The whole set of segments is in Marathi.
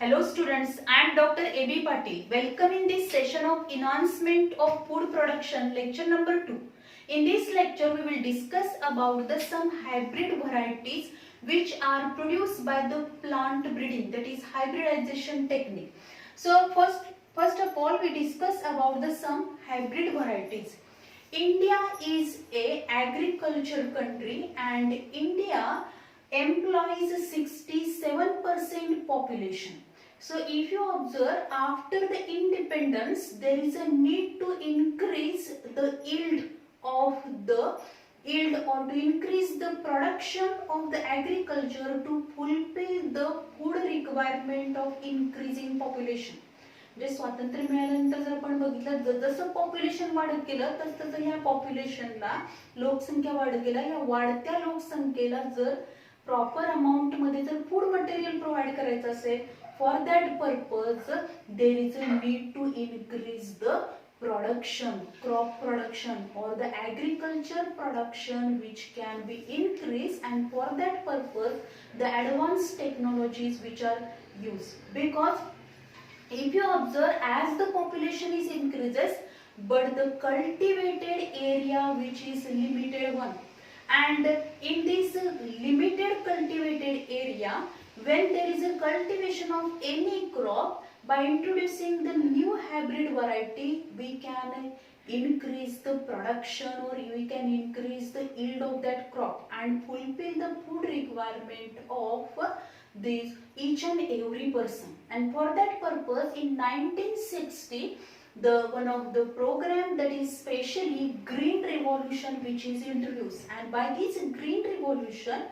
Hello students, I am Dr. A.B. Patil. Welcome in this session of Enhancement of Food Production, lecture number 2. In this lecture, we will discuss about some hybrid varieties which are produced by the plant breeding, that is hybridization technique. So first of all, we discuss about some hybrid varieties. India is a agriculture country and India employs 67% population. So if you observe, after the independence, there is a need to increase the yield or to increase the production of the agriculture to fulfill the food requirement of increasing population. म्हणजे स्वातंत्र्य मिळाल्यानंतर जर आपण बघितलं जसं पॉप्युलेशन वाढत गेलं तसं ह्या पॉप्युलेशनला लोकसंख्या वाढत गेला. या वाढत्या लोकसंख्येला जर प्रॉपर अमाउंट मध्ये जर फूड मटेरियल प्रोव्हाइड करायचं असेल, for that purpose there is a need to increase the production, crop production or the agriculture production which can be increased, and for that purpose the advanced technologies which are used. Because if you observe, as the population is increases but the cultivated area which is limited one, and in this limited cultivated area, when there is a cultivation of any crop, by introducing the new hybrid variety, we can increase the production or we can increase the yield of that crop and fulfill the food requirement of this each and every person. And for that purpose, in 1960, one of the program, that is specially Green Revolution, which is introduced, and by this Green Revolution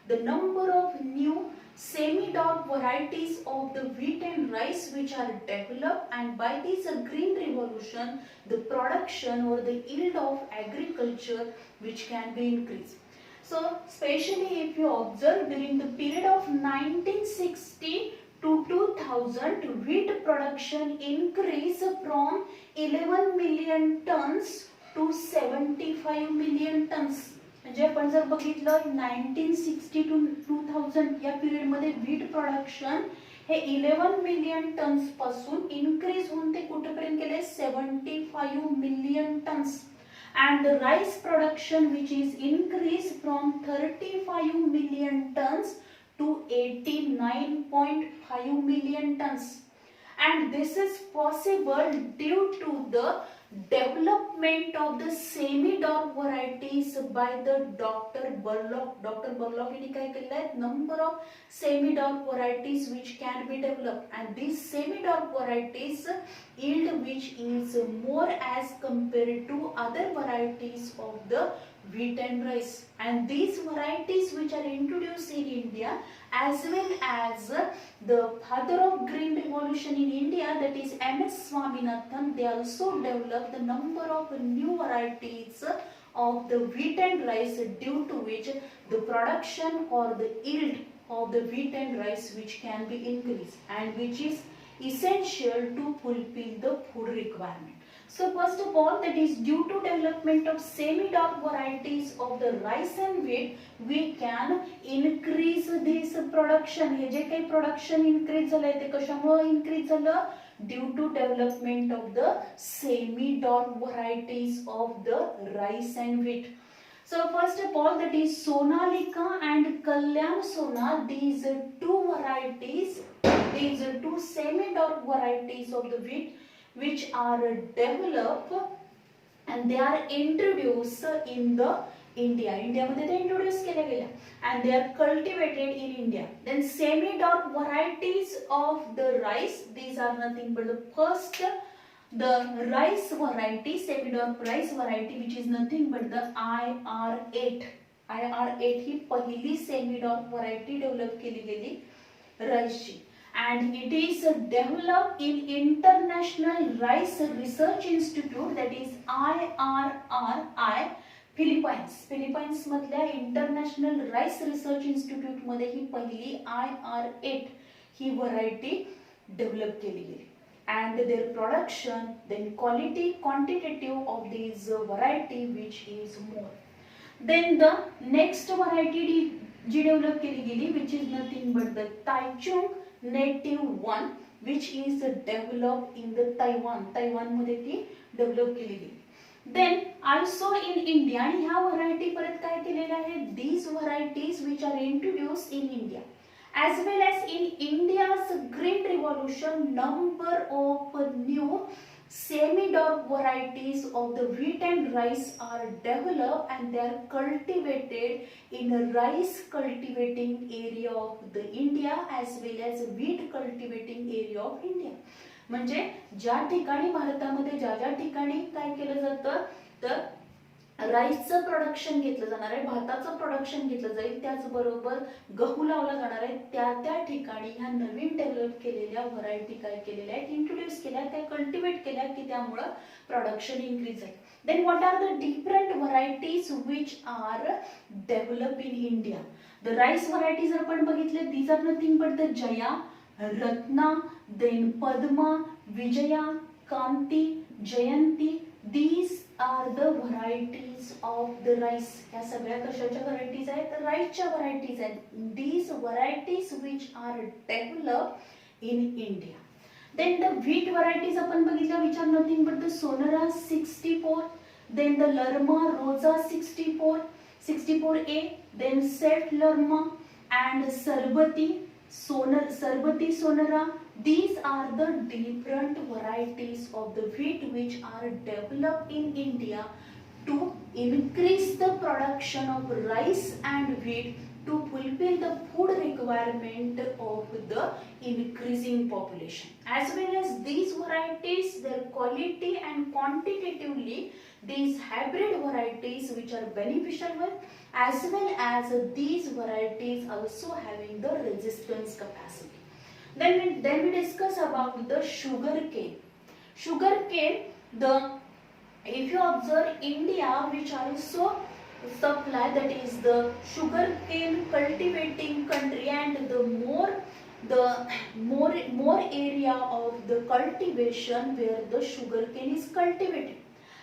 the number of new semi-dark varieties of the wheat and rice which are developed, and by this Green Revolution the production or the yield of agriculture which can be increased. So especially if you observe, during the period of 1960 to 2000, wheat production increased from 11 million tons to 75 million tons. म्हणजे आपण जर बघितलं 1960 टू 2000 या पिरियड मध्ये व्हीट प्रोडक्शन हे 11 मिलियन टन्स पासून इनक्रीज होऊन ते कुठेपर्यंत गेले 75 million tonnes. And the rice production which is increased from 35 million tons to 89.5 million tons. And this is possible due to the development of the semi-dark varieties by the Dr. Burlock. Dr. Burlock यांनी काय केलं आहे, number of semi-dark varieties which can be developed, and these semi-dark varieties yield which is more as compared to other varieties of the wheat and rice. And these varieties which are introduced in India, as well as the father of Green Revolution in India, that is M.S. Swaminathan, they also developed the number of new varieties of the wheat and rice, due to which the production or the yield of the wheat and rice which can be increased, and which is essential to fulfill the food requirement. So first of all, that is due to development of semi-dark varieties of the rice and wheat, we can increase this production. हे जे काही production increase झालंय ते कशामुळे increase झालं? Due to development of the semi-dark varieties of the rice and wheat. So first of all, that is Sonalika and Kalyan Sona. These two varieties, these two semi-dark varieties of the wheat which are developed and they are introduced in the India. मध्ये ते introduce केल्या गेल्या and they are cultivated in India. Then semi-dark varieties of the rice, these are nothing but the first, the rice variety, semi-dark rice variety, which is nothing but the IR8. IR8 ही पहिली semi-dark variety develop केली गेली rice ची. And it is developed in International Rice Research Institute, that is IRRI, Philippines. Philippines मधल्या International Rice Research Institute मध्ये ही पहिली IR8 ही variety develop केली गेली. And their production, then quality, quantitative of these variety which is more. Then the next variety G develop केली गेली, which is nothing but the Taichung native one which is developed in the Taiwan मध्ये ती डेव्हलप केलेली. Then also in India, आणि ह्या व्हरायटी परत काय केलेल्या आहेत, these varieties which are introduced in India as well as in India's green revolution, number of new semi-dark varieties of the wheat and rice are developed and they are cultivated in a rice cultivating area of the India as well as wheat cultivating area of India. म्हणजे ज्या ठिकाणी भारतामध्ये ज्या ठिकाणी काय केलं जातं तर राईसचं प्रोडक्शन घेतलं जाणार आहे, भाताचं प्रोडक्शन घेतलं जाईल, त्याचबरोबर गहू लावला जाणार आहे, त्या ठिकाणी ह्या नवीन डेव्हलप केलेल्या व्हरायटी काय केलेल्या आहेत, इंट्रोड्यूस केल्या, त्या कल्टिवेट केल्या की त्यामुळे प्रोडक्शन इन्क्रीज आहे. Then what are the different varieties which are develop in India. The rice variety जर आपण बघितले, these are nothing but the Jaya, Ratna, then Padma, Vijaya, Kanti, Jayanti. These are the varieties of the rice. या सगळ्या कशाच्या varieties आहेत, राईसच्या varieties आहेत. These varieties which are developed in India. Then the wheat varieties आपण बघितल्या, which are nothing but the Sonara 64, then the Lerma Rosa 64, 64A, then Set Lerma and Sarbati Sonara. These are the different varieties of the wheat which are developed in India to increase the production of rice and wheat to fulfill the food requirement of the increasing population. As well as these varieties, their quality and quantitatively, these hybrid varieties which are beneficial with, as well as these varieties also having the resistance capacity. Then we discuss about the sugar cane. Sugar cane, if you observe India, which also supply, that is the sugar cane cultivating country, and the more area of the cultivation where the sugar cane is cultivated.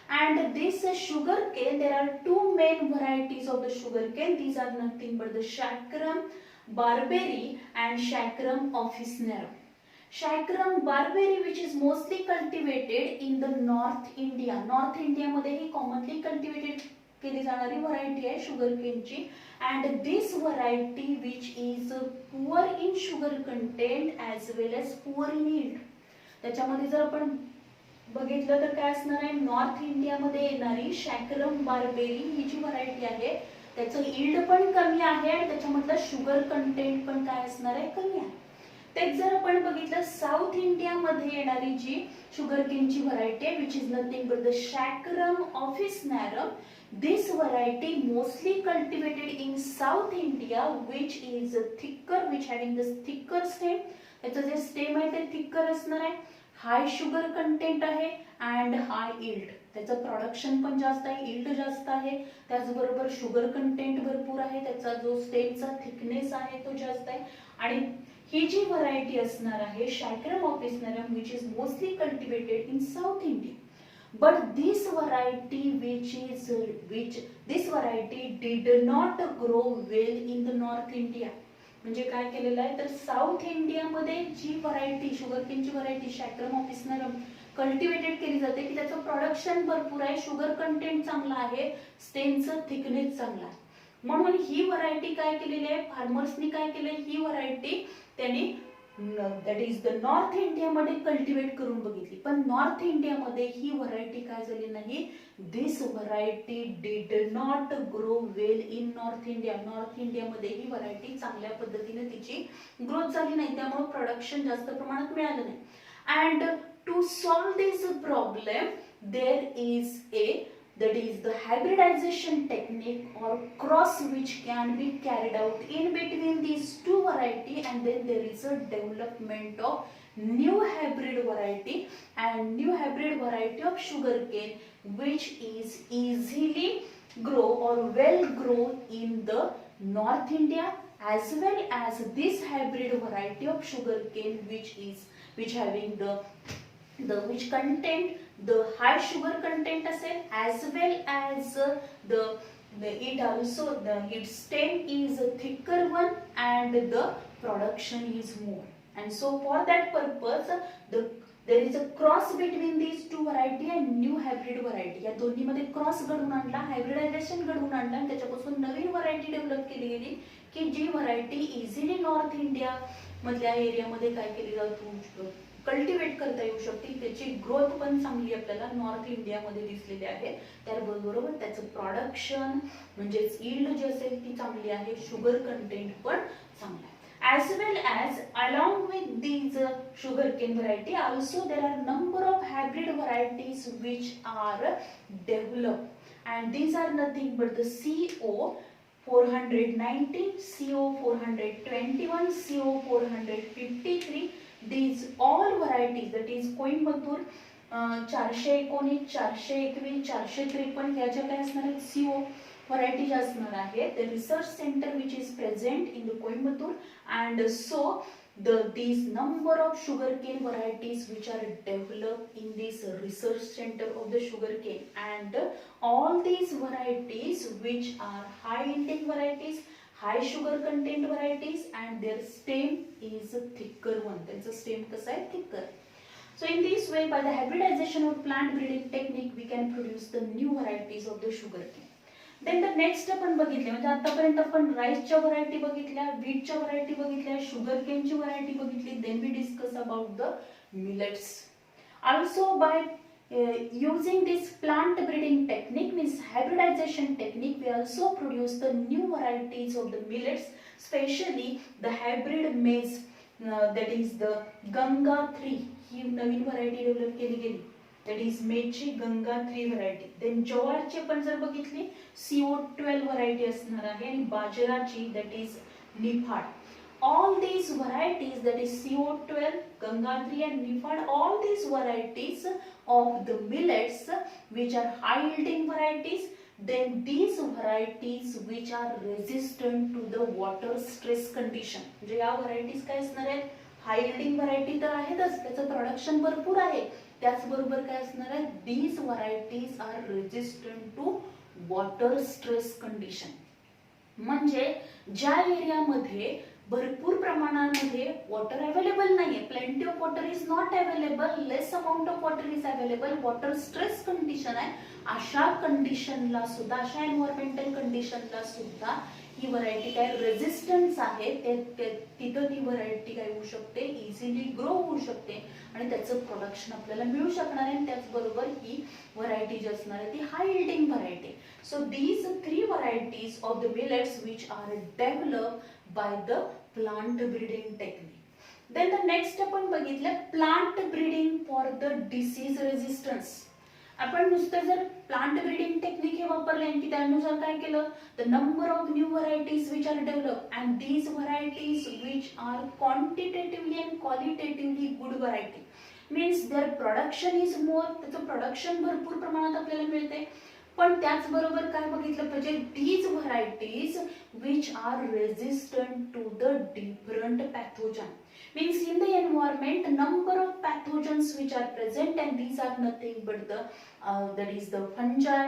And this sugar cane, there are two main varieties of the sugar cane. These are nothing but the Shakram Barberry and Shakram officinarum. Shakram Barberry, which is mostly cultivated in the North India. North India मध्ये ही commonly cultivated केली जाणारी variety आहे sugar cane ची. And this variety which is poor in sugar content as well as poor in yield. त्याच्यामध्ये जर आपण बघितलं तर काय असणार आहे, नॉर्थ इंडिया मध्ये येणारी शॅक्रम बार्बेरी ही जी व्हरायटी आहे त्याचं यील्ड पण कमी आहे आणि त्याच्यामधलं शुगर कंटेंट पण काय असणार आहे, कमी आहे. तेच जर आपण बघितलं साऊथ इंडिया मध्ये येणारी जी शुगर केनची व्हरायटी आहे which is nothing but the Saccharum officinarum. This variety mostly cultivated in South India, which is thicker, which having this thicker stem. त्याचं जे स्टेम आहे ते थिकर असणार आहे, हाय शुगर कंटेंट आहे अँड हाय यील्ड. त्याचं प्रोडक्शन पण जास्त आहे, यील्ड जास्त आहे, त्याचबरोबर शुगर कंटेंट भरपूर आहे, त्याचा जो स्टेमचा थिकनेस आहे तो जास्त आहे. आणि ही जी व्हरायटी असणार आहे Saccharum officinarum which is mostly cultivated in south India. But this variety this variety did not grow well in the North India. म्हणजे काय केलेलं आहे तर साऊथ इंडिया मध्ये जी व्हरायटी शुगर केनची व्हरायटी शॅक्रम ऑफिसनरम कल्टिवेटेड केली जाते की त्याचं प्रोडक्शन भरपूर आहे, शुगर कंटेंट चांगला आहे, स्टेमचं थिकनेस चांगला आहे, म्हणून ही व्हरायटी काय केलेली आहे फार्मर्सनी काय केलंय ही व्हरायटी त्यांनी that is the north India मध्ये कल्टिवेट करून बघितली. पण नॉर्थ इंडिया मध्ये ही व्हरायटी काय झाली नाही, this variety did not grow well in north India. North India मध्ये ही व्हरायटी चांगल्या पद्धतीने तिची ग्रोथ झाली नाही, त्यामुळे प्रोडक्शन जास्त प्रमाणात मिळालं नाही. And to solve this problem there is that is the hybridization technique or cross which can be carried out in between these two variety, and then there is a development of new hybrid variety and new hybrid variety of sugarcane which is easily grow or well grow in the North India, as well as this hybrid variety of sugarcane which having the which content the high sugar content असेल, as well as it also its stem is a thicker one and the production is more. And so for that purpose, there is a cross between these two variety and new hybrid variety. या दोन्हीमध्ये क्रॉस घडवून आणला, हायब्रिडायझेशन घडवून आणला आणि त्याच्यापासून नवीन व्हरायटी डेव्हलप केली गेली की जी व्हरायटी इझिली नॉर्थ इंडिया मधल्या एरियामध्ये काय केली जाऊ कल्टिवेट करता येऊ शकते, त्याची ग्रोथ पण चांगली आपल्याला नॉर्थ इंडियामध्ये दिसलेली आहे. त्याबरोबर त्याचं प्रोडक्शन म्हणजेच यील्ड जी असेल ती चांगली आहे, शुगर कंटेंट पण चांगला आहे. As well as along with these sugarcane variety, also there are number of hybrid varieties which are developed, and these are nothing but the CO 419, CO 421, CO 453. These all varieties, that is Coimbatore 419, 421, 453 या ज्या काय असणार आहेत CO व्हरायटी असणार आहे. The research center which is present in the Coimbatore, and so these number of sugarcane varieties which are developed in this research center of the sugarcane, and all these varieties which are high yielding varieties, high sugar content varieties, and their stem is a thicker one. That's a stem कसा आहे thicker. So in this way, by the hybridization or plant breeding technique, we can produce the new varieties of the sugarcane. Then the next आपण बघितले म्हणजे आतापर्यंत आपण राईसच्या व्हरायटी बघितल्या, व्हीटच्या व्हरायटी बघितल्या, शुगरकेनची व्हरायटी बघितली. Then we discuss about the millets. Also by using this plant breeding technique, means hybridization technique, we also produce the new varieties of the millets, especially the hybrid maize, that is the Ganga 3 he Naveen variety develop केली गेली. That is मेची गंगा 3 व्हरायटी. देन ज्वारची पण जर बघितली CO12 व्हरायटी असणार आहे आणि बाजराची that is Niphad. All these varieties, that is CO12, Ganga 3 and Nifad, all these varieties of the millets which are high yielding varieties, then these varieties which are resistant to the water stress condition. म्हणजे या व्हरायटीज काय असणार आहेत, हाय यील्डिंग व्हरायटी तर आहेतच, त्याचं प्रोडक्शन भरपूर आहे, त्याचबरोबर काय असणार आहे, these varieties are resistant to water stress condition. म्हणजे ज्या एरियामध्ये भरपूर प्रमाणामध्ये वॉटर अवेलेबल नाहीये, plenty of water is not available, less amount of water is available, water stress condition आहे, अशा कंडिशनला सुद्धा, अशा एन्व्हायरमेंटल कंडिशनला सुद्धा ही व्हरायटी काय रेजिस्टन्स आहे, तिथं ती व्हरायटी काय होऊ शकते, इझिली ग्रो होऊ शकते आणि त्याचं प्रोडक्शन आपल्याला मिळू शकणार आहे. त्याचबरोबर ही व्हरायटी जी असणार आहे ती high yielding variety. So these 3 varieties of the millets which are developed by the plant breeding technique. Then the next आपण बघितलं plant breeding for the disease resistance. आपण नुसतं जर प्लांट ब्रीडिंग टेक्निक हे वापरले की त्यानुसार काय केलं, the number of new varieties which are develop and these varieties which are quantitatively and qualitatively good variety, means their production is more, त्याचं प्रोडक्शन भरपूर प्रमाणात आपल्याला मिळते. पण त्याचबरोबर काय बघितलं पाहिजे, these varieties which are resistant to the different pathogen, means in the environment number of pathogens which are present, and these are nothing but the that is the fungi,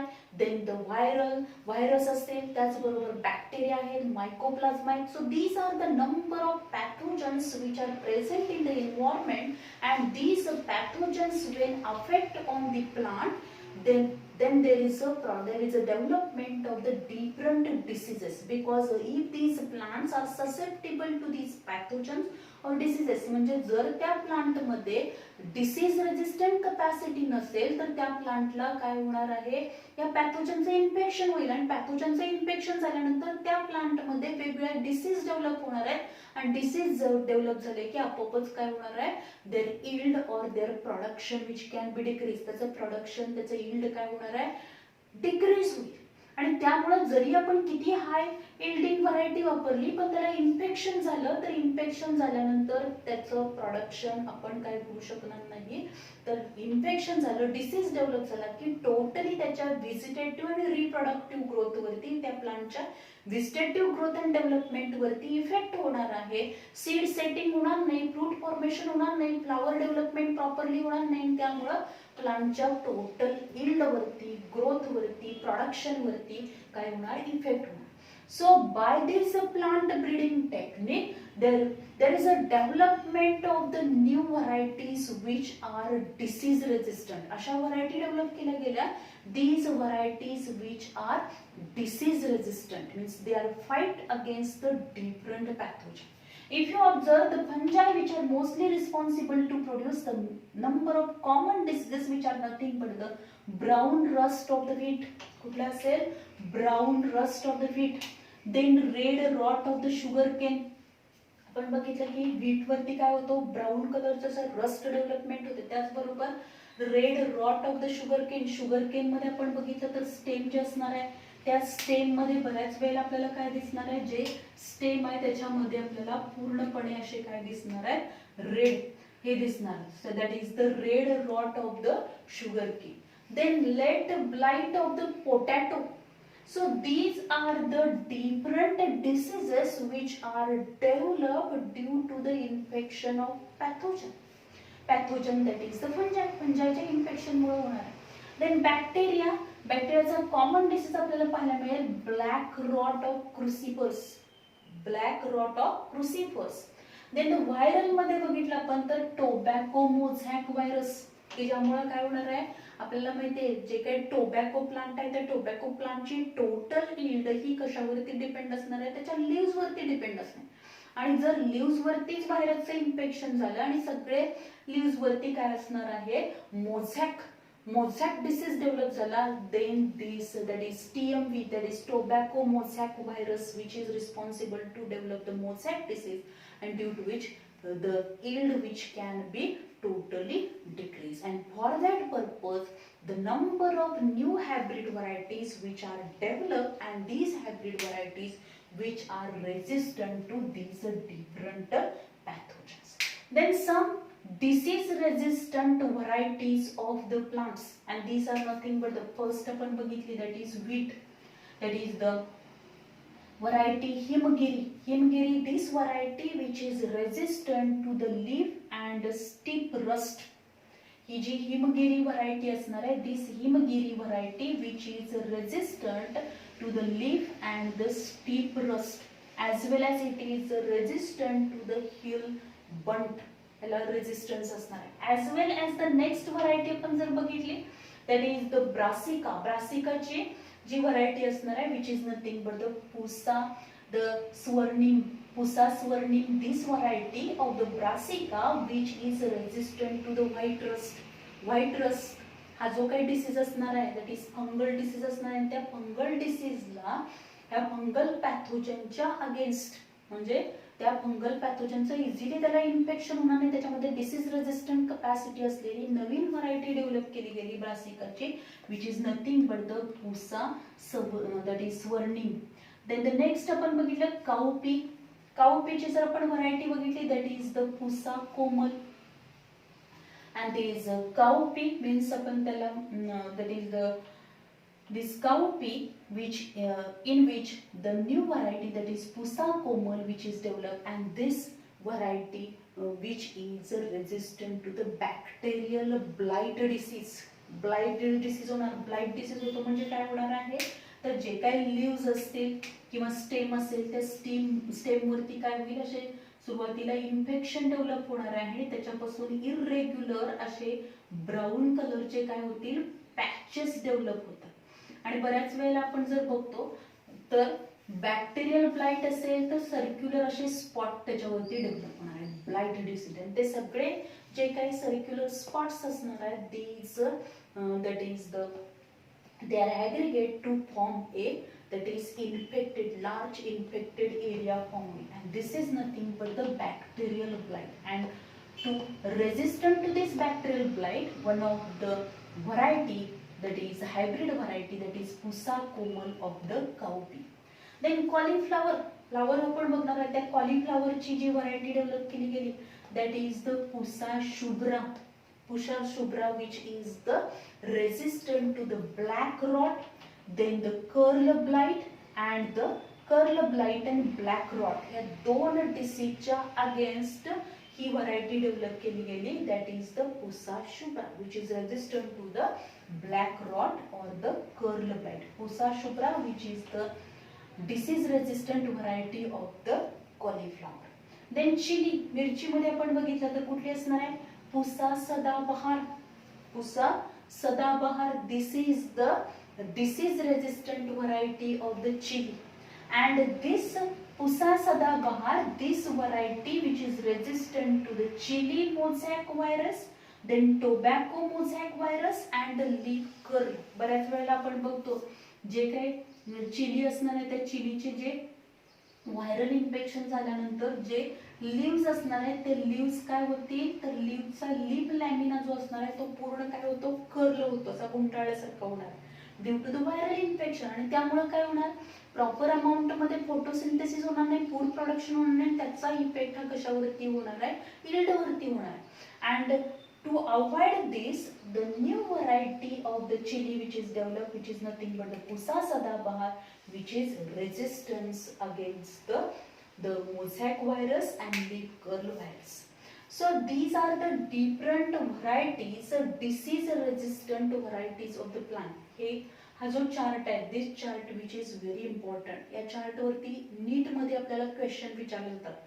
then the virus असतील, त्याचबरोबर बॅक्टेरिया आहेत, mycoplasma आहेत. So these are the number of pathogens which are present in the environment, and these pathogens when affect on the plant, then there is a development of the different diseases, because if these plants are susceptible to these pathogens or diseases, म्हणजे जर त्या प्लांट मध्ये डिसीज रेजिस्टंट कॅपॅसिटी नसेल तर त्या प्लांटला काय होणार आहे, या पॅथोजनचं इन्फेक्शन होईल आणि पॅथोजनचं इन्फेक्शन झाल्यानंतर त्या प्लांट मध्ये वेगवेगळ्या डिसीज डेव्हलप होणार आहेत आणि डिसीज डेव्हलप झाले की आपोआपच काय होणार आहे, देअर यील्ड और their production which can be decrease, त्याचं प्रोडक्शन त्याचं यील्ड काय होणार आहे, डिक्रीज होईल. आणि त्यामुळे जरी आपण किती हाय यील्डिंग व्हरायटी वापरली पण त्याला इन्फेक्शन झालं तर इन्फेक्शन झाल्यानंतर त्याचं प्रोडक्शन आपण काय करू शकणार नाही. तर इन्फेक्शन झालं, डिसीज डेव्हलप झाला की टोटली त्याच्या व्हिजिटेटिव्ह आणि रिप्रोडक्टिव्ह ग्रोथ वरती, त्या प्लांटच्या व्हिजिटेटिव्ह ग्रोथ अँड डेव्हलपमेंट वरती इफेक्ट होणार आहे. सीड सेटिंग होणार नाही, फ्रूट फॉर्मेशन होणार नाही, फ्लावर डेव्हलपमेंट प्रॉपरली होणार नाही. त्यामुळं प्लांटच्या टोटल यील्ड वरती, ग्रोथ वरती, प्रोडक्शन वरती काय होणार, इफेक्ट होणार. So by this plant breeding technique, there is a development of the new varieties which are disease resistant. अशा variety develop केल्या गेल्या. These varieties which are disease resistant means they are fight against the different pathogen. If you observe the fungi which are mostly responsible to produce the number of common diseases which are nothing but the brown rust of the wheat. कुठला असेल? Brown rust of the wheat. Then red rot of the sugarcane. आपण बघितलं की व्हीट वरती काय होतो? ब्राऊन कलरचा असं रस्ट डेव्हलपमेंट होते. त्याचबरोबर red rot of the sugarcane मध्ये आपण बघितलं तर स्टेम जे असणार आहे त्या स्टेम मध्ये बऱ्याच वेळेला आपल्याला काय दिसणार आहे? जे स्टेम आहे त्याच्यामध्ये आपल्याला पूर्णपणे असे काय दिसणार आहे? रेड हे दिसणार. So that is the red rot of the sugarcane. Then late blight of the potato. So these are the different diseases which are developed due to the infection of pathogen. Pathogen that is the fungi. फंजाच्या इन्फेक्शन मुळे होणार आहे. Then bacteria. बॅक्टेरियाचा कॉमन डिसीज आपल्याला पाहायला मिळेल black rot of crucifers. Black rot of crucifers. Then viral मध्ये बघितलं आपण तर टोबॅको मोझॅक व्हायरस की ज्यामुळे काय होणार आहे? आपल्याला माहितीये जे काही टोबॅको प्लांट आहे त्या टोबॅको प्लांटची टोटल यील्ड ही कशावरती डिपेंड असणार आहे? त्याच्या लीव्स वरती डिपेंड असणार. आणि जर लीव्स वरतीच व्हायरसचं इन्फेक्शन झालं आणि सगळे लीव्स वरती काय असणार आहे? मोझॅक डिसीज डेव्हलप झाला. Then this that is TMV that is tobacco mosaic virus which is responsible to develop the mosaic disease and due to which the yield which can be totally decreased. And for that purpose the number of new hybrid varieties which are developed and these hybrid varieties which are resistant to these different pathogens. Then some disease resistant varieties of the plants and these are nothing but the first आपण बघितली that is wheat, that is the variety himgiri. This variety which is resistant to the leaf and steep rust. ही जी हिमगिरी व्हरायटी असणार आहे this himgiri variety which is resistant to the leaf and the steep rust as well as it is resistant to the hill bunt. याला रेजिस्टन्स असणार आहे. as well as the next variety आपण जर बघितली that is the brassicaची जी व्हरायटी असणार आहे which is nothing but the pusa swarnim. This variety of the brassica which is resistant to the white rust हा जो काही डिसीज असणार आहे that is फंगल डिसीज असणार आहे. त्या फंगल डिसीजला ह्या फंगल पॅथोजनच्या अगेन्स्ट म्हणजे त्या फंगल पॅथोजनचं इझिली त्याला इन्फेक्शन होणार नाही. त्याच्यामध्ये डिसीज रेजिस्टंट कॅपॅसिटी असलेली नवीन व्हरायटी डेव्हलप केली गेली ब्रासिकाची which is nothing but the Pusa that is Swarnim. Then the next आपण बघितलं काउपीची जर आपण व्हरायटी बघितली that is the Pusa Komal. and there is a cowpea means आपण त्याला that is the this cowpea which in which the new variety that is Pusa komal which is developed and this variety which is resistant to the bacterial blight disease. blight disease होणार. blight disease होतो म्हणजे काय होणार आहे तर जे काही लीव्स असतील किंवा स्टेम असेल त्या स्टेम वरती काय होईल असे सुरुवातीला इन्फेक्शन डेव्हलप होणार आहे आणि त्याच्यापासून इरेग्युलर असे ब्राऊन कलरचे काय होतील पॅचेस डेव्हलप होतात. आणि बऱ्याच वेळेला आपण जर बघतो तर बॅक्टेरियल ब्लाइट असेल तर सर्क्युलर असे स्पॉट त्याच्यावरती डेव्हलप होणार आहे ब्लाइट डिसीज. ते सगळे जे काही सर्क्युलर स्पॉट्स असणार आहेत these that is the they are aggregate to form a that is infected large infected area forming and this is nothing but the bacterial blight. And to resistant to this bacterial blight one of the variety that is hybrid variety that is Pusa komal of the cowpea. Then cauliflower आपण बघणार आहे. त्या कॉलीफ्लॉवरची जी व्हरायटी डेव्हलप केली गेली that is the Pusa shubra which is the resistant to the black rot, then the curl blight and black rot या दोन डिसीजच्या अगेन्स्ट ही व्हरायटी डेव्हलप केली गेली that is the Pusa shubra which is resistant to the black rot or the curl blight. Pusa shubra which is the disease resistant variety of the cauliflower. Then chili, मिरचीमध्ये आपण बघितलं तर कुठली असणार आहे, Pusa Sadabahar. Pusa Sadabahar, this is the disease resistant variety of the chili, and this Pusa Sadabahar, this variety which is resistant to the chili mosaic virus, then tobacco mosaic virus and the leaf curl. बऱ्याच वेळेला आपण बघतो जे काही चिली असणार आहे त्या चिलीचे जे व्हायरल इन्फेक्शन झाल्यानंतर जे लिव्स असणार आहेत ते लिव्स काय होतील, तर लिव्हचा लिप लॅमिना जो असणार आहे तो पूर्ण काय होतो, कर्ल होतो, असा गुंडाळल्यासारखा होणार due to the viral infection. आणि त्यामुळे काय होणार, प्रॉपर अमाऊंट मध्ये फोटोसिंथेसिस होणार नाही, फूड प्रोडक्शन होणार नाही, त्याचा इफेक्ट हा कशावरती होणार आहे, यील्ड वरती होणार. And to avoid this, the new variety of the chili which is developed, which is nothing but the Pusa Sadabahar, which is resistance against the mosaic virus and leaf curl virus. So these are the different varieties, disease resistant varieties of the plant. हे हा जो चार्ट आहे, this chart which is very important. या चार्ट वरती नीट मध्ये आपल्याला क्वेश्चन विचारले जातात,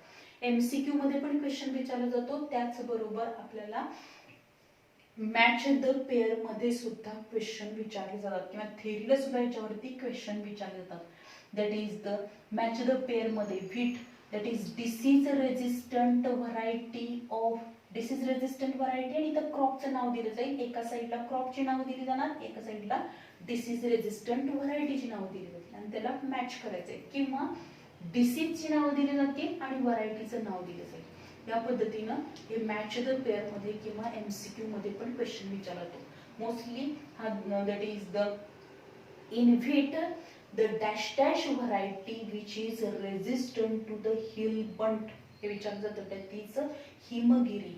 एमसीक्यू मध्ये पण क्वेश्चन विचारला जातो, त्याचबरोबर आपल्याला मॅच द पेअर मध्ये सुद्धा क्वेश्चन विचारले जातात किंवा थेरीला सुद्धा याच्यावरती क्वेश्चन विचारले जातात. That is the match the pair मध्ये wheat, that is disease resistant variety of disease resistant variety, आणि इथं क्रॉपचं नाव दिलं जाईल. एका साईडला क्रॉपची नाव दिली जाणार, एका साईडला डिसीज रेजिस्टंट व्हरायटीची नाव दिली जातील आणि त्याला मॅच करायचंय, किंवा डिसीजची नाव दिली जातील आणि व्हरायटीचं नाव दिलं जाईल. या पद्धतीनं हे मॅच द पेअर मध्ये किंवा एमसीक्यू मध्ये पण क्वेश्चन विचारतो मोस्टली. हा that is the in wheat the dash dash variety which is resistant to the hill bunt, हे विचारलं जातं. तीच हिमगिरी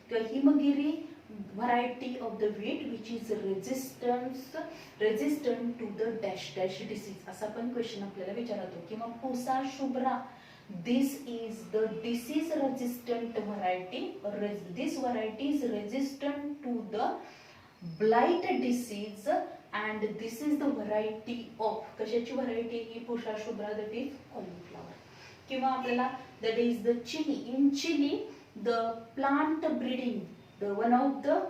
किंवा Himgiri variety of the wheat which is resistant to the dash dash disease, असा पण क्वेश्चन आपल्याला विचारतो. किंवा Pusa Shubhra, this is the disease resistant variety, this variety is resistant to the blight disease and this is the variety of, कशाची variety he Pusa Shubhra, that is cauliflower. किंवा आपल्याला that is the chili, in chili the plant breeding, the one of the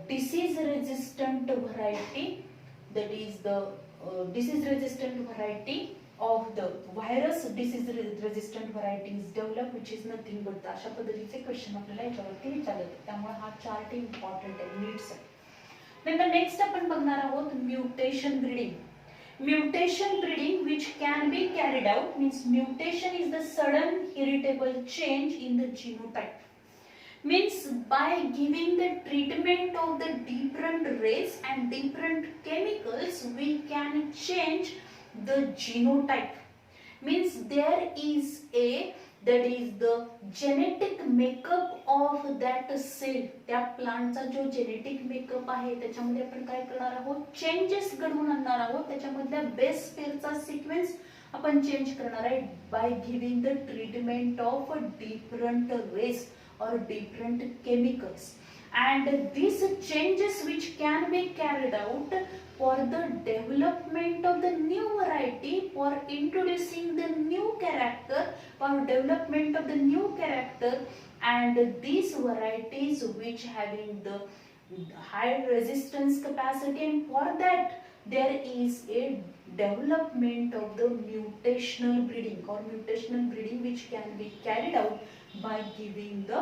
disease resistant variety, that is the disease resistant variety of the virus disease resistant variety is developed, which is nothing but अशा पद्धतीचे क्वेश्चन आपल्याला याच्यावरती विचारले जातात. त्यामुळे हा चार्ट इम्पॉर्टंट आहे नीटसाठी. नंतर नेक्स्ट आपण बघणार आहोत mutation breeding. Mutation breeding which can be carried out, means mutation is the sudden heritable change in the genotype, means by giving the treatment of the different race and different chemicals we can change the genotype. Means there is a, that is the genetic makeup of that cell, त्या प्लांटचा जो जेनेटिक मेकअप आहे त्याच्यामध्ये आपण काय करणार आहोत, चेंजेस घडवून आणणार आहोत. त्याच्यामधल्या बेस पेअरचा सिक्वेन्स आपण चेंज करणार आहे by giving the treatment of different rays or different chemicals, and these changes which can be carried out for the development of the new variety, for introducing the new character, for development of the new character, and these varieties which having the high resistance capacity, and for that there is a development of the mutational breeding or mutational breeding which can be carried out by giving the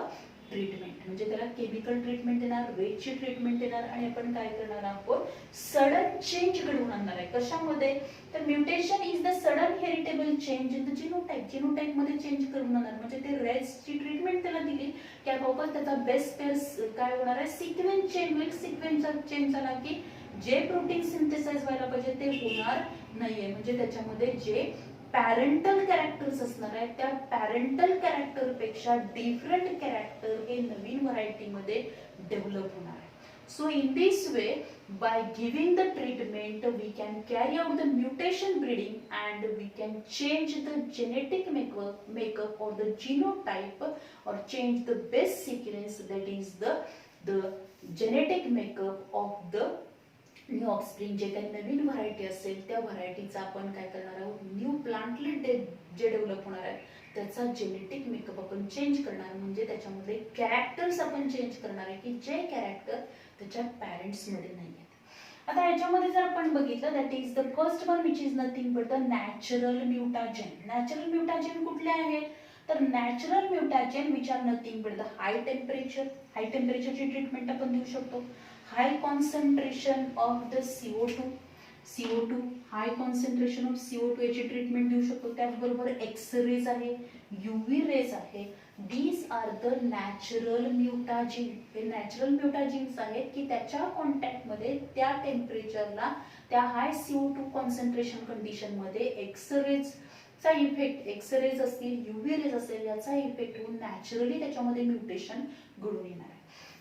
treatment. म्हणजे त्याला केमिकल ट्रीटमेंट देणार, वेटची ट्रीटमेंट देणार आणि आपण काय करणार आहोत, सडन चेंज घडवून आणणार आहे. कशामध्ये, तर mutation is the sudden heritable change in the genotype, genotype मध्ये चेंज करून आणणार. म्हणजे ते रेसची ट्रीटमेंट त्याला दिली की आपोआपच त्याचा बेस पेअर काय होणार आहे, सिक्वेन्स चेंज होईल. सिक्वेन्सचा चेंज झाला की जे प्रोटीन सिंथेसाइज व्हायला पाहिजे ते होणार नाहीये. म्हणजे त्याच्यामध्ये जे पॅरेंटल कॅरेक्टर्स असणार आहेत त्या पॅरेंटल कॅरेक्टर पेक्षा डिफरंट कॅरेक्टर हे नवीन व्हरायटी मध्ये डेव्हलप होणार आहे. So in this way by giving the treatment we can carry out the mutation breeding and we can change the genetic makeup or the genotype और change the base sequence, that is the genetic makeup of the new offspring. जे काही नवीन व्हरायटी असेल त्या व्हरायटीचा आपण काय करणार आहोत, न्यू प्लांटलेट जे डेव्हलप होणार आहे त्याचा जेनेटिक मेकअप आपण चेंज करणार, म्हणजे त्याच्यामध्ये कॅरेक्टर्स आपण चेंज करणार आहे की जे कॅरेक्टर त्याच्या पॅरेंट्स मध्ये नाही आहेत. आता याच्यामध्ये जर आपण बघितलं, that is the first one which is nothing but the natural mutagen. Natural mutagen कुठले आहेत? तर natural mutagen which are nothing but the high temperature. High टेम्परेचरची ट्रीटमेंट आपण देऊ शकतो. High concentration of the CO2 high concentration of CO2 याची ट्रीटमेंट देऊ शकतो. त्याचबरोबर एक्स रेज आहे, UV रेज आहे. These are the natural mutagen. हे नॅचरल म्युटाजिन्स आहेत की त्याच्या कॉन्टॅक्टमध्ये त्या टेम्परेचरला, त्या हाय CO2 कॉन्सन्ट्रेशन कंडिशन मध्ये एक्स रेजचा इफेक्ट, एक्स रेज असतील, UV रेज असेल, याचा इफेक्ट होऊन नॅचरली त्याच्यामध्ये म्युटेशन घडून येणार आहे.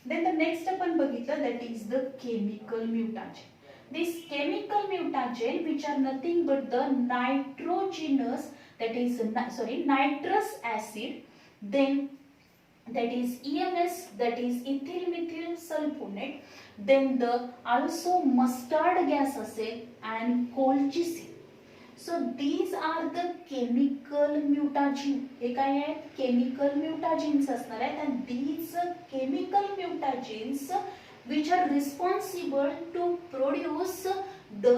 देन द नेक्स्ट आपण बघितलं, that is the chemical mutagen. This chemical mutagen which are nothing but the nitrogenous, that is nitrous acid, then that is EMS, that is ethyl methyl sulfonate, then the also mustard gas असेल and colchicine. So these are the chemical mutagen. हे काय आहेत? chemical mutagens असणार आहेत. and these chemical mutagens which are responsible to produce the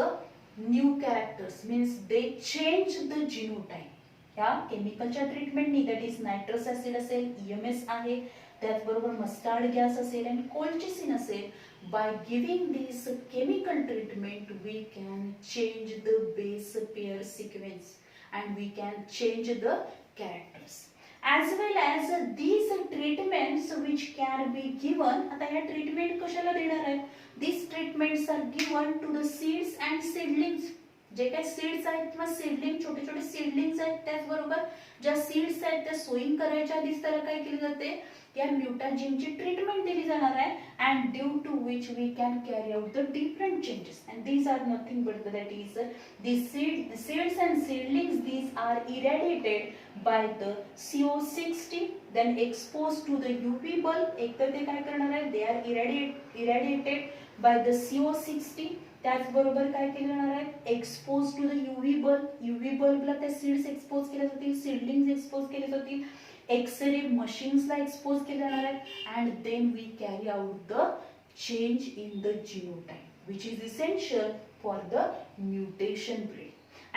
new characters, means they change the genotype. ह्या केमिकलच्या ट्रीटमेंटनी, दॅट इज नायट्रस ऍसिड असेल, EMS आहे, त्याचबरोबर मस्टार्ड गॅस असेल आणि कोल्चिसिन असेल. By giving this chemical treatment we can change the base pair sequence and we can change the characters. as well as these treatments which can be given. आता ह्या ट्रीटमेंट कशाला देणार आहेत? These treatments are given to the seeds and seedlings. जे काही सीड्स आहेत किंवा सीडलिंग, छोटे छोटे सीडलिंग्स आहेत, त्याचबरोबर ज्या सीड्स आहेत त्या सोईंग करायच्या आधीच त्याला काय केले जाते? या म्युटाजिनची ट्रीटमेंट दिली जाणार आहे. And due to which we can carry out the different changes. And these are nothing but that is the seeds and seedlings. These are irradiated by the CO60, then exposed to the UV bulb. एक तर ते काय करणार आहे? they are irradiated by the CO60. त्याचबरोबर काय केलं जाणार आहे? Expose to the UV bulb. UV bulbला त्या सीड्स एक्सपोज केल्या जातील, सीडलिंग्स एक्सपोज केले जातील, एक्सरे मशीन्सला एक्सपोज केले जाणार आहेत. And then we carry out the change in the genotype which is essential for the mutation breeding.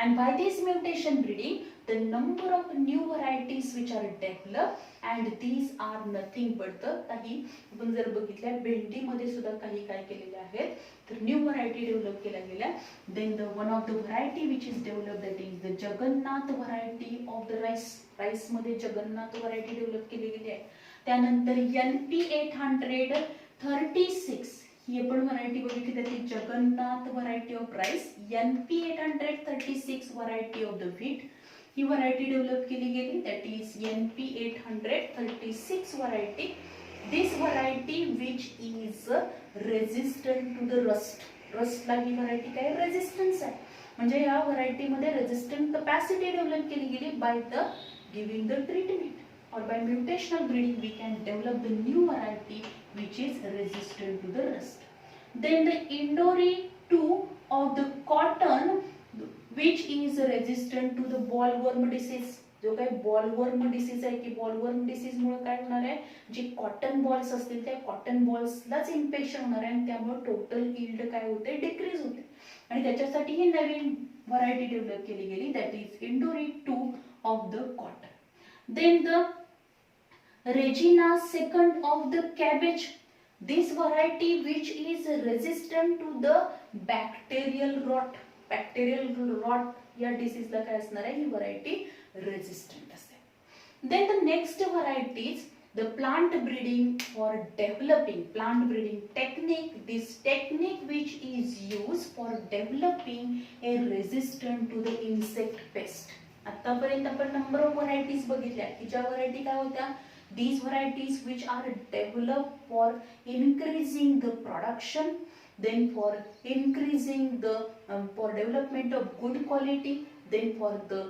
And by this mutation breeding, the number of new varieties which are developed, and these are nothing but the काही आपण जर बघितल्या भेंडीमध्ये सुद्धा काही काय केलेले आहेत तर न्यू व्हरायटी डेव्हलप केल्या गेल्या. Then the one of the variety which is develop, that is the Jagannath variety of the rice. Rice मध्ये जगन्नाथ व्हरायटी डेव्हलप केली गेली आहे. त्यानंतर NP 836 ही आपण व्हरायटी बघितली, त्याची Jagannath variety of rice. NP 836 variety of the wheat ही व्हरायटी डेव्हलप केली गेली, that is NP 836 variety. This variety which is resistant to the rust. रस्टला ही व्हरायटी काय? रेजिस्टन्स आहे. म्हणजे या व्हरायटीमध्ये रेजिस्टंट कॅपॅसिटी डेव्हलप केली गेली by the giving the treatment. or by mutational breeding we can develop the new variety which is resistant to the rust. Then the Indori 2 of the cotton which is resistant to the bollworm disease. जो काही बॉलवर्म डिसीज आहे की बॉलवर्म डिसीज मुळे काय होणार आहे? जे कॉटन बॉल्स असतील त्या कॉटन बॉल्सलाच इन्फेक्शन होणार आहे आणि त्यामुळे टोटल यील्ड काय होते? डिक्रीज होते. आणि त्याच्यासाठी ही नवीन व्हरायटी डेव्हलप केली गेली, that is Indori 2 of the cotton. Then the Regina 2nd of the cabbage. This variety which is resistant to the bacterial rot. Bacterial rot या डिसीजला काय असणार आहे? ही व्हरायटी रेजिस्टंट असेल. Then the next varieties, the plant breeding for developing plant breeding technique. This technique which is used for developing a resistant to the insect pest. आतापर्यंत आपण नंबर ऑफ व्हरायटीज बघितल्या की ज्या व्हरायटी काय होत्या? These varieties which are developed for increasing the production, then for increasing the for development of good quality, then for the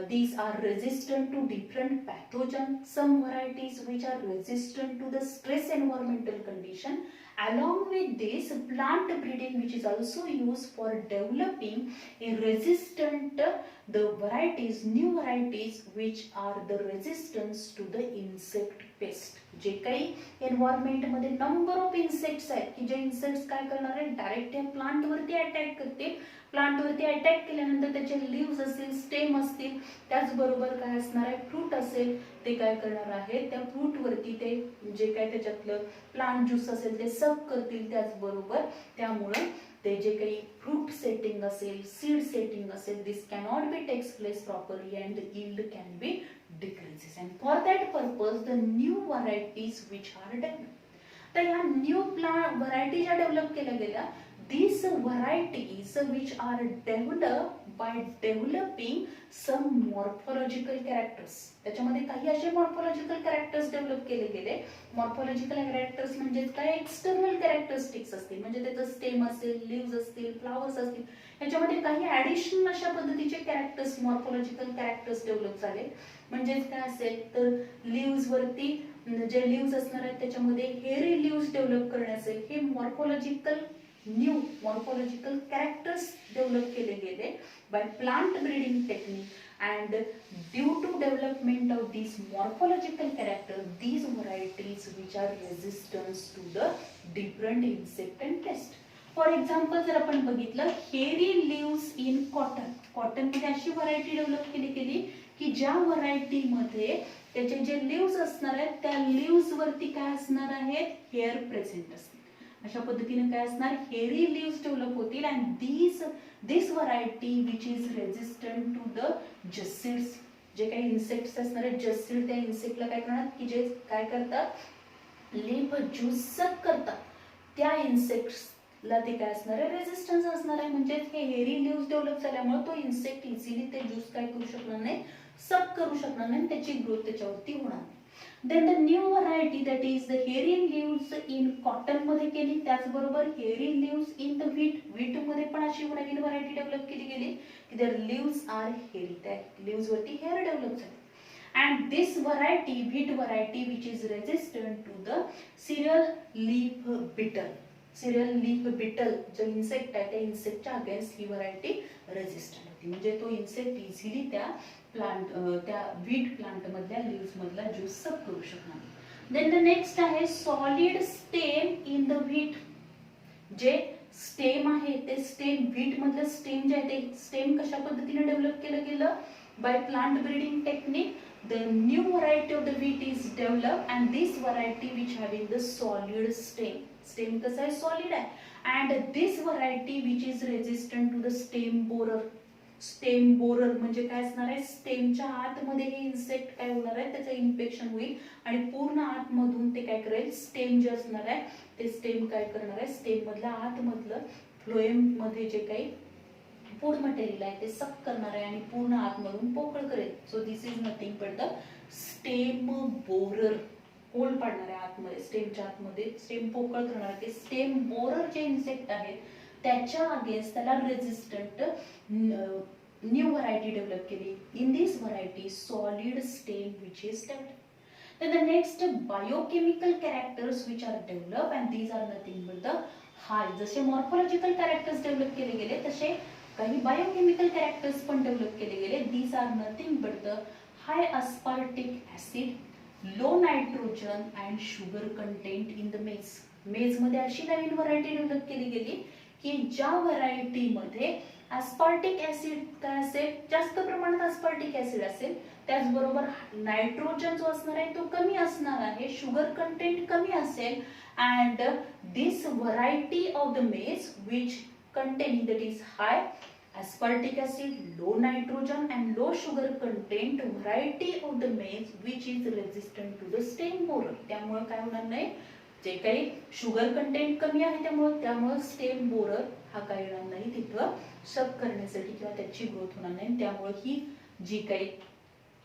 these are resistant to different pathogens. Some varieties which are resistant to the stress environmental condition. Along with this, plant breeding which is also used for developing a resistant the varieties, new varieties which are the resistance to the insect pest. जे काही एन्व्हायरमेंट मध्ये नंबर ऑफ इन्सेक्ट्स आहेत की जे इन्सेक्ट्स काय करणार आहेत, डायरेक्ट या प्लांट वरती अटॅक करतील. प्लांट वरती अटॅक केल्यानंतर त्याचे लीव्स असतील, स्टेम असतील, त्याचबरोबर काय असणार आहे, फ्रूट असेल, ते काय करणार आहे, त्या फ्रूट वरती ते जे काय त्याच्यातलं प्लांट ज्यूस असेल ते सक करतील. त्याचबरोबर त्यामुळे ते जे काही फ्रूट सेटिंग असेल, सीड सेटिंग असेल, this cannot be takes place properly and the yield can be decreases, and for that purpose the new varieties which are developed. तर ह्या न्यू प्लांट व्हरायटी ज्या डेव्हलप केल्या गेल्या, these varieties which are developed by developing some morphological characters. त्याच्यामध्ये काही असे morphological characters डेव्हलप केले गेले. morphological characters म्हणजे काय, एक्सटर्नल कॅरेक्टरिस्टिक्स असतील, म्हणजे त्याचं स्टेम असेल, लीव्स असतील, फ्लावर्स असतील, याच्यामध्ये काही ऍडिशनल अशा पद्धतीचे कॅरेक्टर्स, मॉर्फोलॉजिकल कॅरेक्टर्स डेव्हलप झाले. म्हणजेच काय असेल तर लीव्स वरती जे लीव्स असणार आहेत त्याच्यामध्ये हेअरी लीव्स डेव्हलप करणे असेल, हे morphological new morphological characters develop केले गेले by plant breeding technique and due to development of this morphological character these varieties which are resistance to the different insect and pest. For example जर आपण बघितलं, हेअरी लीव्स इन कॉटन, कॉटन मध्ये अशी व्हरायटी डेव्हलप केली गेली की ज्या व्हरायटी मध्ये त्याचे जे लीव्स असणार आहेत त्या लीव्स वरती काय असणार आहेत, हेअर प्रेझेंट असतील. अशा पद्धतीने काय असणार, हेअरी लीव्स डेव्हलप होतील and this variety which is resistant to the jassids. जे काही इन्सेक्ट्स असणार आहेत जस्सिड, त्या इन्सेक्टला काय करणार की जे काय करतात, लीफ ज्यूस सक करतात, त्या इन्सेक्ट्स ला ते काय असणार आहे, रेजिस्टन्स असणार आहे. म्हणजे हे हेअरी लीव्स डेव्हलप झाल्यामुळे तो इन्सेक्ट इझिली ते ज्यूस काय करू शकणार नाही, सक करू शकणार नाही, त्याची ग्रोथ त्याच्यावरती होणार नाही. Then the new variety that is the hairy leaves in cotton मध्ये केली, त्याचबरोबर hairy leaves in the wheat, wheat मध्ये पण अशी नवीन व्हरायटी डेव्हलप केली गेली की देअर लीव्स आर हेअरी, त्या लीव्स वरती हेअर डेव्हलप झाले. And this variety, wheat variety, which is resistant to the cereal leaf beetle. Cereal leaf beetle जो इन्सेक्ट आहे त्या इन्सेक्टच्या अगेन्स्ट ही व्हरायटी रेजिस्टंट होती. म्हणजे तो इन्सेक्ट इझिली त्या प्लांट, त्या व्हीट प्लांट मधल्या लीव्स मधला ज्यूस सक करू शकणार. देन द नेक्स्ट आहे solid stem in the wheat. जे स्टेम आहे ते स्टेम, व्हीट मधलं स्टेम जे आहे ते स्टेम कशा पद्धतीने डेव्हलप केलं गेलं, bye plant breeding technique. The new variety of the wheat is developed and this variety which having the solid stem. Stem कसा आहे, solid आहे. And this variety which is resistant to the stem borer. Stem borer म्हणजे काय असणार आहे, स्टेमच्या आतमध्ये हे इन्सेक्ट काय होणार आहे, त्याचं इन्फेक्शन होईल आणि पूर्ण आतमधून ते काय करेल, स्टेम जे असणार आहे ते स्टेम काय करणार आहे, स्टेम मधल्या आतमधलं फ्लोएम मध्ये जे काही फूड मटेरियल आहे ते सक करणार आहे आणि पूर्ण आतमधून पोकळ करेल. So this is nothing but the stem borer. Hole पाडणार आहे आतमध्ये, स्टेमच्या आतमध्ये स्टेम पोकळ करणार आहे. ते स्टेम बोरर जे इन्सेक्ट आहेत त्याच्या अगेन्स्ट त्याला रेजिस्टंट न्यू व्हरायटी डेव्हलप केली. In this variety solid stem which is develop. Then the next biochemical characters which are developed and these are nothing but the high. जसे morphological characters डेव्हलप केले गेले तसे काही बायोकेमिकल कॅरेक्टर्स पण डेव्हलप केले गेले. These are nothing but the high aspartic acid, low nitrogen and sugar content in the maize. Maize मध्ये अशी नवीन व्हरायटी डेव्हलप केली गेली की ज्या व्हरायटी मध्ये अस्पार्टिक ऍसिड काय असेल, जास्त प्रमाणात अस्पार्टिक ऍसिड असेल, त्याचबरोबर नायट्रोजन जो असणार आहे तो कमी असणार आहे, शुगर कंटेंट कमी असेल. And this variety of the मेज which containing that is high aspartic acid, low nitrogen and low sugar content variety of the maize which is resistant to the stem borer. त्यामुळे काय होणार नाही, जे काही शुगर कंटेंट कमी आहे त्यामुळे स्टेम बोरर हा काय होणार नाही तिथं सक करण्यासाठी किंवा त्याची ग्रोथ होणार नाही. त्यामुळे ही जी काही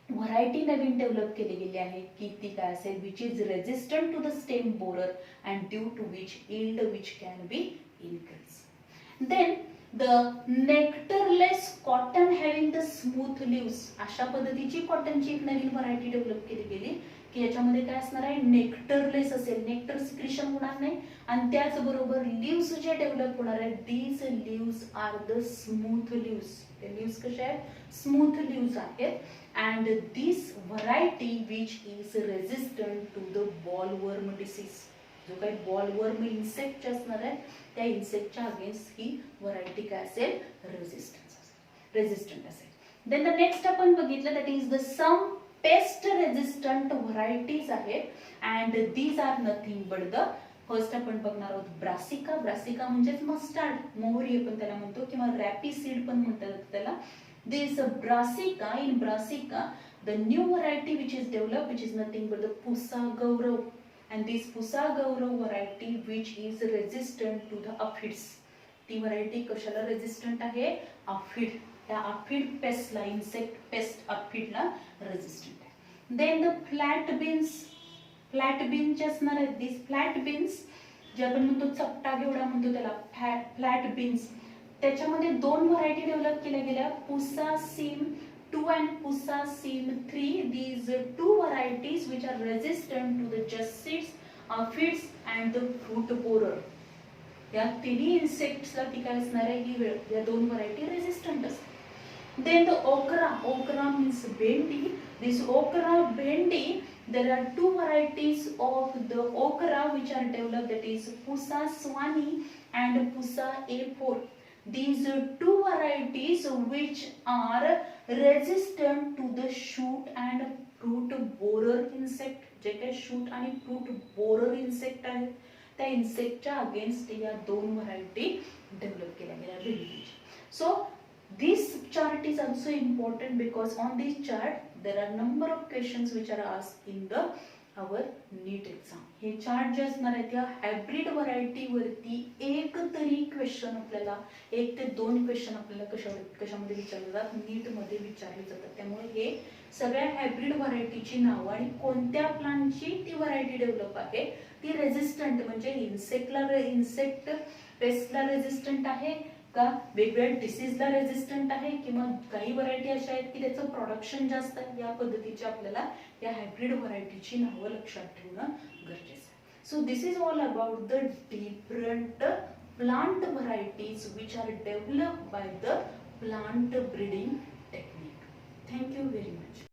व्हरायटी नवीन डेव्हलप केली गेली आहे की ती काय असेल, which is resistant to the stem borer and due to which yield which can be increase. Then the nectarless cotton having the smooth leaves. अशा पद्धतीची कॉटनची एक नवीन व्हरायटी डेव्हलप केली गेली की याच्यामध्ये काय असणार आहे, नेक्टरलेस असेल, नेक्टर सिक्रेशन होणार नाही, आणि त्याचबरोबर लिव्स जे डेव्हलप होणार आहेत, these leaves are the smooth leaves. ते लिव्स कसे आहेत, स्मूथ लिव्स आहेत. And this variety which is resistant to the bollworm disease. जो काही बॉलवर्म इन्सेक्ट असणार आहे त्या इन्सेक्टच्या अगेन्स्ट ही व्हरायटी काय असेल, रेझिस्टंट असेल. देन द नेक्स्ट आपण बघितलं that is the some pest resistant varieties आहेत. And these are nothing but the first आपण बघणार आहोत ब्रासिका. ब्रासिका म्हणजेच मस्टार्ड, मोहरी आपण त्याला म्हणतो, किंवा रॅपिसीड पण म्हणतात त्याला. This brassica, in brassica the new variety which is develop which is nothing but the Pusa Gaurav. And this Pusa Gaurav variety which is resistant to the aphids. ती व्हरायटी कशाला रेझिस्टंट आहे, अफिड, त्या अफिड पेस्टला, इन्सेक्ट पेस्ट अफिडला रेझिस्टंट आहे. Then the flat beans. Flat bean जे असणार आहेत, दिस फ्लॅट बीन्स जे आपण म्हणतो चपटा घेवडा म्हणतो त्याला, फ्लॅट बीन्स, त्याच्यामध्ये दोन व्हरायटी डेव्हलप केल्या गेल्या, Pusa Sem 2 and Pusa Sem 3. These two varieties which are resistant to the just aphids and the fruit borer. या तिन्ही इन्सेक्ट्सला ती काय असणार आहे, ही या दोन व्हरायटी रेझिस्टंट असतात. देन द ओकरा. ओकरा मीन्स भेंडी. दिस ओकरा भेंडी, there are two varieties of the okra which are developed, that is Pusa swani and Pusa A4. These two varieties which are resistant to the shoot and fruit borer insect. जे काही शूट आणि फ्रूट बोरर इन्सेक्ट आहेत त्या इन्सेक्टच्या अगेन्स्ट या दोन व्हरायटी डेव्हलप केल्या गेल्या भेंडीच्या. So this chart is also important because on this chart there are number of questions which are asked in the our NEET exam. हे चार्ट जे असणार आहे त्या हायब्रिड व्हरायटी वरती एक तरी क्वेश्चन आपल्याला, 1 ते 2 क्वेश्चन आपल्याला कशामध्ये विचारले जातात, नीट मध्ये विचारले जातात. त्यामुळे हे सगळ्या हायब्रिड व्हरायटीची नावं आणि कोणत्या प्लांटची ती व्हरायटी डेव्हलप आहे, ती रेझिस्टंट म्हणजे इन्सेक्ट पेस्टला रेझिस्टंट आहे का, वेगवेगळ्या डिसीजला रेझिस्टंट आहे, किंवा काही व्हरायटी अशा आहेत की त्याचं प्रोडक्शन जास्त आहे. या पद्धतीचे आपल्याला या हायब्रिड व्हरायटीची नावं लक्षात ठेवणं गरजेचं आहे. So this is all about the different plant varieties which are developed by the plant breeding technique. Thank you very much.